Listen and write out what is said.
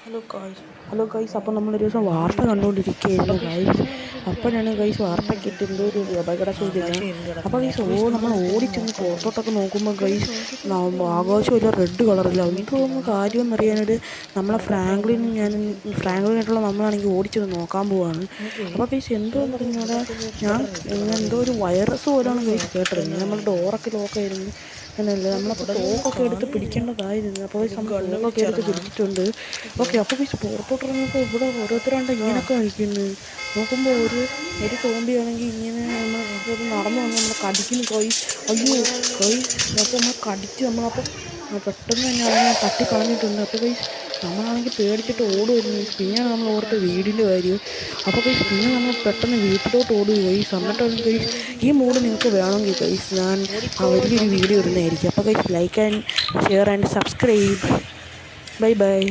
Hello guys, അപ്പോൾ നമ്മളൊരു ദിവസം വാർത്ത കണ്ടുകൊണ്ടിരിക്കുകയായിരുന്നു ഗൈസ്. അപ്പോഴാണ് ഗൈസ് വാർത്തയ്ക്കിട്ട് എന്തോ ഒരു അപകട സൂചന. അപ്പോൾ ഗൈസ് നമ്മൾ ഓടിച്ചെന്ന് പുറത്തോട്ടൊക്കെ നോക്കുമ്പോൾ ഗൈസ് ആകാശമില്ല, റെഡ് കളറില്ല. എന്തോന്ന് കാര്യം എന്നറിയാനായിട്ട് ഫ്രാങ്ക്ലിനായിട്ടുള്ള നമ്മളാണെങ്കിൽ ഓടിച്ചെന്ന് നോക്കാൻ പോവാണ്. അപ്പോൾ ഗൈസ് എന്തോന്ന് പറഞ്ഞാൽ ഞാൻ എന്തോ ഒരു വൈറസ് പോലെയാണ് ഗൈസ് കേട്ടത്. നമ്മൾ ഡോറൊക്കെ ലോക്കായിരുന്നു എന്നല്ല, നമ്മളപ്പോൾ തോക്കൊക്കെ എടുത്ത് പിടിക്കേണ്ടതായിരുന്നു. അപ്പോൾ നമ്മൾ തോക്കൊക്കെ എടുത്ത് പിടിച്ചിട്ടുണ്ട്. ഓക്കെ, അപ്പോൾ പുറത്തോട്ട് ഇറങ്ങിയപ്പോൾ ഇവിടെ ഓരോരുത്തരാണ്ട് ഇങ്ങനെയൊക്കെ കഴിക്കുന്നു. നോക്കുമ്പോൾ ഒരു സോംബിയാണെങ്കിൽ ഇങ്ങനെ നമ്മൾ നടന്നു വന്ന് നമ്മളെ കടിക്കുന്നു. അയ്യോ അപ്പോൾ നമ്മൾ കടിച്ച് നമ്മളപ്പോൾ പെട്ടെന്ന് തന്നെ അതിനെ തട്ടിക്കളഞ്ഞിട്ടുണ്ട്. അപ്പോൾ നമ്മളാണെങ്കിൽ പേടിച്ചിട്ട് ഓടുമായിരുന്നു. പിന്നെയാണ് നമ്മൾ ഓർത്ത് വീടിൻ്റെ കാര്യം. അപ്പോൾ പിന്നെ നമ്മൾ പെട്ടെന്ന് വീട്ടിലോട്ട് ഓടുക എന്നിട്ടാണ് ഈ മൂഡ് നിങ്ങൾക്ക് വേണമെങ്കിൽ ഞാൻ വലിയൊരു വീഡിയോ ഇടുന്നതായിരിക്കും. അപ്പോൾ like and share and subscribe. By.